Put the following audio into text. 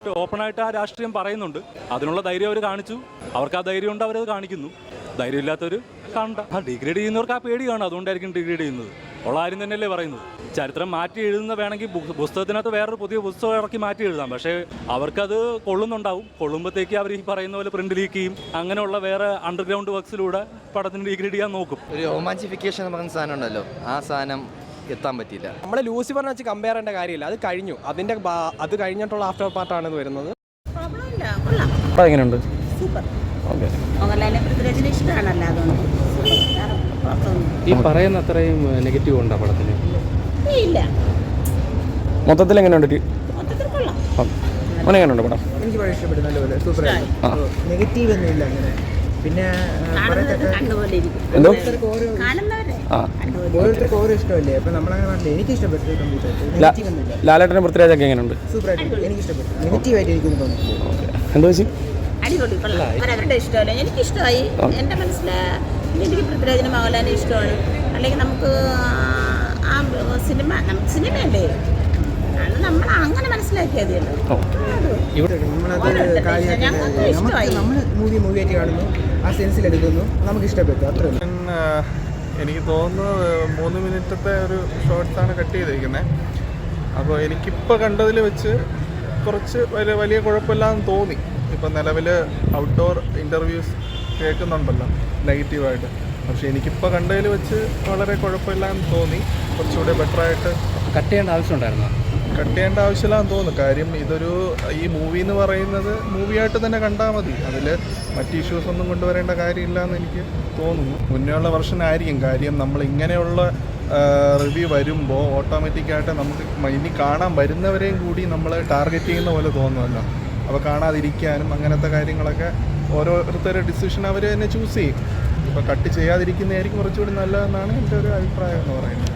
ഓപ്പണായിട്ട് ആ രാഷ്ട്രീയം പറയുന്നുണ്ട്. അതിനുള്ള ധൈര്യം അവർ കാണിച്ചു. അവർക്ക് ആ ധൈര്യം ഉണ്ട്, അവരത് കാണിക്കുന്നു. ധൈര്യമില്ലാത്തവർ കാണണ്ട. ഡിഗ്രേഡ് ചെയ്യുന്നവർക്ക് ആ പേടി കാണും, അതുകൊണ്ടായിരിക്കും ഡിഗ്രേഡ് ചെയ്യുന്നത്. ഉള്ള ആരും തന്നെയല്ലേ പറയുന്നത്. ചരിത്രം മാറ്റി എഴുതുന്ന വേണമെങ്കിൽ പുസ്തകത്തിനകത്ത് വേറൊരു പുതിയ പുസ്തകം ഇറക്കി മാറ്റി എഴുതാം. പക്ഷേ അവർക്കത് കൊള്ളുന്നുണ്ടാവും. കൊള്ളുമ്പോഴത്തേക്ക് അവർ ഈ പറയുന്ന പോലെ പ്രിന്റ് ലീക്ക് ചെയ്യും. അങ്ങനെയുള്ള വേറെ അണ്ടർഗ്രൗണ്ട് വർക്ക്സിലൂടെ പടത്തിന് ഡിഗ്രേഡ് ചെയ്യാൻ നോക്കും. ഒരു റൊമാൻസിഫിക്കേഷൻ എന്ന് പറയുന്ന സാധനം ഉണ്ടല്ലോ, ആ സാധനം എത്താൻ പറ്റിയില്ല. നമ്മളെ ലൂസിഫറിനെ വെച്ച് കമ്പയർ ചെയ്യേണ്ട കാര്യമില്ല. അത് കഴിഞ്ഞു. അത് കഴിഞ്ഞിട്ടുള്ള ആഫ്റ്റർ പാർട്ടാണ് ഇത് വരുന്നത്. എങ്ങനെയുണ്ട്? സൂപ്പർ. ഇഷ്ടമാണല്ലോ, അതുകൊണ്ട് ഈ പറയുന്ന അത്രയും നെഗറ്റീവ് ഉണ്ടോ പടത്തിന്? ഇല്ല, മൊത്തത്തിൽ എങ്ങനെയുണ്ട്? മൊത്തത്തിൽ കൊള്ളാം. എങ്ങനെയുണ്ട് പടം? എനിക്ക് വളരെ ഇഷ്ടപ്പെട്ടു. നല്ലപോലെ സൂപ്പർ ആയിരുന്നു. നെഗറ്റീവ് ഒന്നും ഇല്ല അങ്ങനെ. പിന്നെ ഓരോരുത്തർക്ക് ഓരോ ഇഷ്ടമല്ലേ. അപ്പൊ നമ്മളങ്ങനെ പറഞ്ഞില്ല. എനിക്ക് ഇഷ്ടപ്പെട്ടു നെഗറ്റീവ് ഒന്നുമില്ല. ലാലേട്ടനും പൃഥ്വിരാജൊക്കെ എങ്ങനെയുണ്ട്? സൂപ്പർ ആയിട്ട് എനിക്ക് ഇഷ്ടപ്പെട്ടു. നെഗറ്റീവായിട്ട് എനിക്കൊന്നും തോന്നുന്നു. എന്താ വെച്ചാൽ അടിപൊളി, കൊള്ളാം. അവരവരുടെ ഇഷ്ടമല്ല, എനിക്കിഷ്ടമായി. എൻ്റെ മനസ്സിൽ എനിക്ക് പൃഥ്വിരാജിനും മോഹൻലാലിനും ഇഷ്ടമാണ്. അല്ലെങ്കിൽ നമുക്ക് ആ സിനിമയല്ലേ, അത് നമ്മൾ അങ്ങനെ മനസ്സിലാക്കിയത് നമ്മൾ മൂവിയായിട്ട് കാണുന്നു, ആ സെൻസിലെടുക്കുന്നു, നമുക്ക് ഇഷ്ടപ്പെട്ടു. അത്രേ. എനിക്ക് തോന്നുന്നത് 3 മിനിറ്റത്തെ ഒരു ഷോർട്സാണ് കട്ട് ചെയ്തിരിക്കുന്നത്. അപ്പോൾ എനിക്കിപ്പോൾ കണ്ടതിൽ വെച്ച് കുറച്ച് വലിയ കുഴപ്പമില്ലാന്ന് തോന്നി. ഇപ്പം നിലവിൽ ഔട്ട്ഡോർ ഇൻ്റർവ്യൂസ് കേൾക്കുന്നുണ്ടല്ലോ നെഗറ്റീവായിട്ട്. പക്ഷേ എനിക്കിപ്പോൾ കണ്ടതിൽ വെച്ച് വളരെ കുഴപ്പമില്ലാന്ന് തോന്നി. കുറച്ചുകൂടി ബെറ്ററായിട്ട് കട്ട് ചെയ്യേണ്ട ആവശ്യമുണ്ടായിരുന്നോ? കട്ട് ചെയ്യേണ്ട ആവശ്യമില്ലാന്ന് തോന്നുന്നു. കാര്യം ഈ മൂവി എന്ന് പറയുന്നത് മൂവിയായിട്ട് തന്നെ കണ്ടാൽ മതി. അതിൽ മറ്റ് ഇഷ്യൂസ് ഒന്നും കൊണ്ടുവരേണ്ട കാര്യമില്ല എന്ന് എനിക്ക് തോന്നുന്നു. മുന്നേയുള്ള വെർഷൻ ആയിരിക്കും. കാര്യം നമ്മൾ ഇങ്ങനെയുള്ള റിവ്യൂ വരുമ്പോൾ ഓട്ടോമാറ്റിക്കായിട്ട് നമുക്ക് ഇനി കാണാൻ വരുന്നവരെയും കൂടി നമ്മൾ ടാർഗറ്റ് ചെയ്യുന്ന പോലെ തോന്നുമല്ലോ. അപ്പോൾ കാണാതിരിക്കാനും അങ്ങനത്തെ കാര്യങ്ങളൊക്കെ ഓരോരുത്തരുടെ ഡിസിഷൻ അവർ തന്നെ ചൂസ് ചെയ്യും. ഇപ്പോൾ കട്ട് ചെയ്യാതിരിക്കുന്നതായിരിക്കും കുറച്ചുകൂടി നല്ലതെന്നാണ് എൻ്റെ ഒരു അഭിപ്രായം എന്ന് പറയുന്നത്.